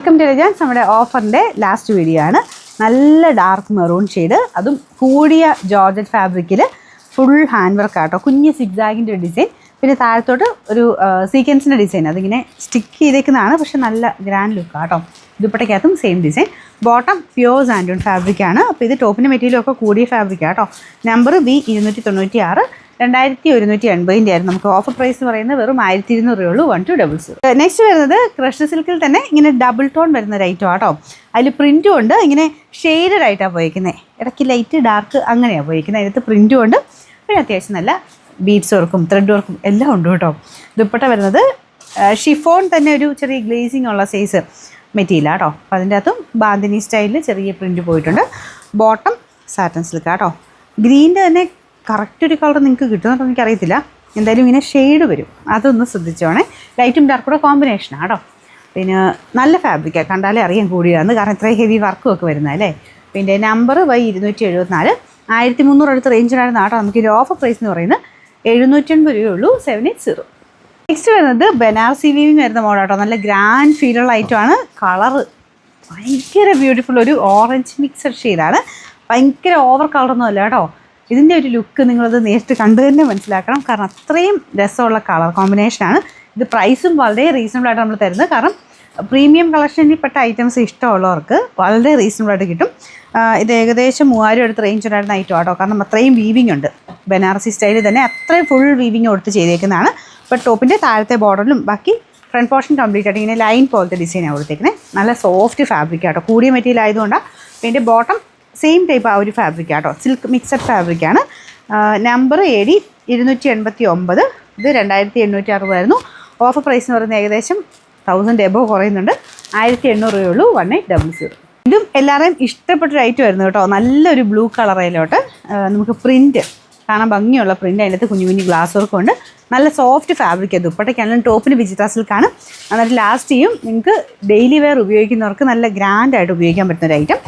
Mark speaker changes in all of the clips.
Speaker 1: Welcome to രജാൻസ്. നമ്മുടെ ഓഫറിൻ്റെ last video ആണ്. നല്ല ഡാർക്ക് മെറൂൺ ഷെയ്ഡ്, അതും കൂടിയ ജോർജറ്റ് ഫാബ്രിക്കിൽ ഫുൾ ഹാൻഡ് വർക്ക് ആട്ടോ. കുഞ്ഞ് സിഗ്സാഗിൻ്റെ ഒരു ഡിസൈൻ, പിന്നെ താഴത്തോട്ട് ഒരു സീക്വൻസിൻ്റെ ഡിസൈൻ. അതിങ്ങനെ സ്റ്റിക്ക് ചെയ്തേക്കുന്നതാണ്, പക്ഷെ നല്ല ഗ്രാൻഡ് ലുക്ക് ആട്ടോ. ദുപ്പട്ടയ്ക്കകത്തും സെയിം ഡിസൈൻ. ബോട്ടം പ്യോർ സാൻഡൂൺ ഫാബ്രിക്കാണ്. അപ്പോൾ ഇത് ടോപ്പിൻ്റെ മെറ്റീരിയലൊക്കെ കൂടിയ ഫാബ്രിക്കാണ് കേട്ടോ. നമ്പർ B296, 2180 ആയിരുന്നു. നമുക്ക് ഓഫർ പ്രൈസ് പറയുന്നത് വെറും 1200 ഉള്ളൂ. 1200. നെക്സ്റ്റ് വരുന്നത് ക്രഷ് സിൽക്കിൽ തന്നെ ഇങ്ങനെ ഡബിൾ ടോൺ വരുന്ന ഒരു ഐറ്റം ആട്ടോ. അതിൽ പ്രിൻറ്റും ഉണ്ട്, ഇങ്ങനെ ഷെയ്ഡഡ് ആയിട്ടാണ് പോയിരിക്കുന്നത്. ഇടയ്ക്ക് ലൈറ്റ് ഡാർക്ക് അങ്ങനെയാണ് പോയിരിക്കുന്നത്. അതിനകത്ത് പ്രിൻറ്റും ഉണ്ട്, പിന്നെ അത്യാവശ്യം നല്ല ബീഡ്സ് വർക്കും ത്രെഡ് വർക്കും എല്ലാം ഉണ്ട് കേട്ടോ. ദുപ്പട്ട വരുന്നത് ഷിഫോൺ തന്നെ ഒരു ചെറിയ ഗ്ലേസിങ് ഉള്ള സൈസ് മെറ്റീരിയൽ ആട്ടോ. അപ്പോൾ അതിൻ്റെ അകത്തും ബാന്തിനി സ്റ്റൈലിൽ ചെറിയ പ്രിൻറ്റ് പോയിട്ടുണ്ട്. ബോട്ടം സാറ്റൻ സിൽക്ക് ആട്ടോ. ഗ്രീൻ്റെ തന്നെ കറക്റ്റ് ഒരു കളർ നിങ്ങൾക്ക് കിട്ടുമെന്നോ എനിക്കറിയത്തില്ല. എന്തായാലും ഇങ്ങനെ ഷെയ്ഡ് വരും, അതൊന്ന് ശ്രദ്ധിച്ചോണേ. ലൈറ്റും ഡാർക്കൂടെ കോമ്പിനേഷനാണ് കേട്ടോ. പിന്നെ നല്ല ഫാബ്രിക്കാണ്, കണ്ടാലേ അറിയാൻ കൂടിയതാണ്, കാരണം ഇത്രയും ഹെവി വർക്കും ഒക്കെ വരുന്നതല്ലേ. പിന്നെ നമ്പർ Y274, 1300 അടുത്ത റേഞ്ചിലായിരുന്നു കേട്ടോ. നമുക്ക് ഇതിൻ്റെ ഓഫർ പ്രൈസ് എന്ന് പറയുന്നത് 780 രൂപയുള്ളൂ. 780. നെക്സ്റ്റ് വരുന്നത് ബനാറസി വീവിങ് വരുന്ന മോഡാട്ടോ. നല്ല ഗ്രാൻഡ് ഫീലുള്ള ഐറ്റമാണ്. കളറ് ഭയങ്കര ബ്യൂട്ടിഫുൾ, ഒരു ഓറഞ്ച് മിക്സഡ് ഷെയ്ഡാണ്. ഭയങ്കര ഓവർ കളറൊന്നും അല്ല കേട്ടോ. ഇതിൻ്റെ ഒരു ലുക്ക് നിങ്ങളത് നേരിട്ട് കണ്ടു തന്നെ മനസ്സിലാക്കണം, കാരണം അത്രയും രസമുള്ള കളർ കോമ്പിനേഷനാണ്. ഇത് പ്രൈസും വളരെ റീസണബിളായിട്ട് നമ്മൾ തരുന്നത്, കാരണം പ്രീമിയം കളക്ഷനിൽ പെട്ട ഐറ്റംസ് ഇഷ്ടമുള്ളവർക്ക് വളരെ റീസണബിളായിട്ട് കിട്ടും. ഇത് ഏകദേശം 3000 അടുത്ത് റേഞ്ച് ഉണ്ടായിരുന്ന ഐറ്റം ആട്ടോ, കാരണം അത്രയും വീവിങ് ഉണ്ട്. ബനാറസി സ്റ്റൈലിൽ തന്നെ അത്രയും ഫുൾ വീവിങ് കൊടുത്ത് ചെയ്തേക്കുന്നതാണ്. ഇപ്പോൾ ടോപ്പിൻ്റെ താഴത്തെ ബോർഡറിലും ബാക്കി ഫ്രണ്ട് പോർഷൻ കംപ്ലീറ്റ് ആയിട്ട് ഇങ്ങനെ ലൈൻ പോലത്തെ ഡിസൈനാണ് കൊടുത്തേക്കുന്നത്. നല്ല സോഫ്റ്റ് ഫാബ്രിക് ആട്ടോ, കൂടിയ മെറ്റീരിയൽ ആയതുകൊണ്ടാണ്. പിന്നെ ബോട്ടം സെയിം ടൈപ്പ് ആ ഒരു ഫാബ്രിക് ആട്ടോ, സിൽക്ക് മിക്സഡ് ഫാബ്രിക്കാണ്. നമ്പർ AD289, ഇത് 2860 ആയിരുന്നു. ഓഫർ പ്രൈസ് എന്ന് പറയുന്നത് ഏകദേശം 1000 എബോ കുറയുന്നുണ്ട്. 1800 രൂപയുള്ളൂ. 1800. ഇതും എല്ലാവരെയും ഇഷ്ടപ്പെട്ടൊരു ഐറ്റം ആയിരുന്നു കേട്ടോ. നല്ലൊരു ബ്ലൂ കളറിലോട്ട് നമുക്ക് പ്രിൻറ്റ് കാണാൻ ഭംഗിയുള്ള പ്രിൻറ്റ്, അതിനകത്ത് കുഞ്ഞു കുഞ്ഞു ഗ്ലാസ് വർക്കും ഉണ്ട്. നല്ല സോഫ്റ്റ് ഫാബ്രിക്. ദുപ്പട്ടയ്ക്കാണെങ്കിലും ടോപ്പിന് വിജിത്ര സിൽക്കാണ്. എന്നിട്ട് ലാസ്റ്റ് ചെയ്യും. നിങ്ങൾക്ക് ഡെയിലി വെയർ ഉപയോഗിക്കുന്നവർക്ക് നല്ല ഗ്രാൻഡായിട്ട് ഉപയോഗിക്കാൻ പറ്റുന്ന ഒരു ഐറ്റം.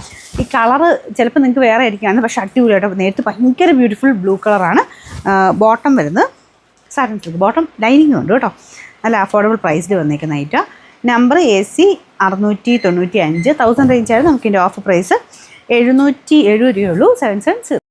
Speaker 1: ഈ കളറ് ചിലപ്പോൾ നിങ്ങൾക്ക് വേറെ ആയിരിക്കുകയാണ്, പക്ഷേ അടിപൊളിയായിട്ട് നേരത്തെ ഭയങ്കര ബ്യൂട്ടിഫുൾ ബ്ലൂ കളറാണ്. ബോട്ടം വരുന്നത് സാറ്റൻ സിൽക്ക്, ബോട്ടം ലൈനിങ് ഉണ്ട് കേട്ടോ. നല്ല അഫോർഡബിൾ പ്രൈസിൽ വന്നേക്കുന്ന ഐറ്റം. നമ്പർ AC695, 1000 റേഞ്ചായിരുന്നു. നമുക്കിൻ്റെ ഓഫർ പ്രൈസ് 770 രൂപയുള്ളൂ. 770.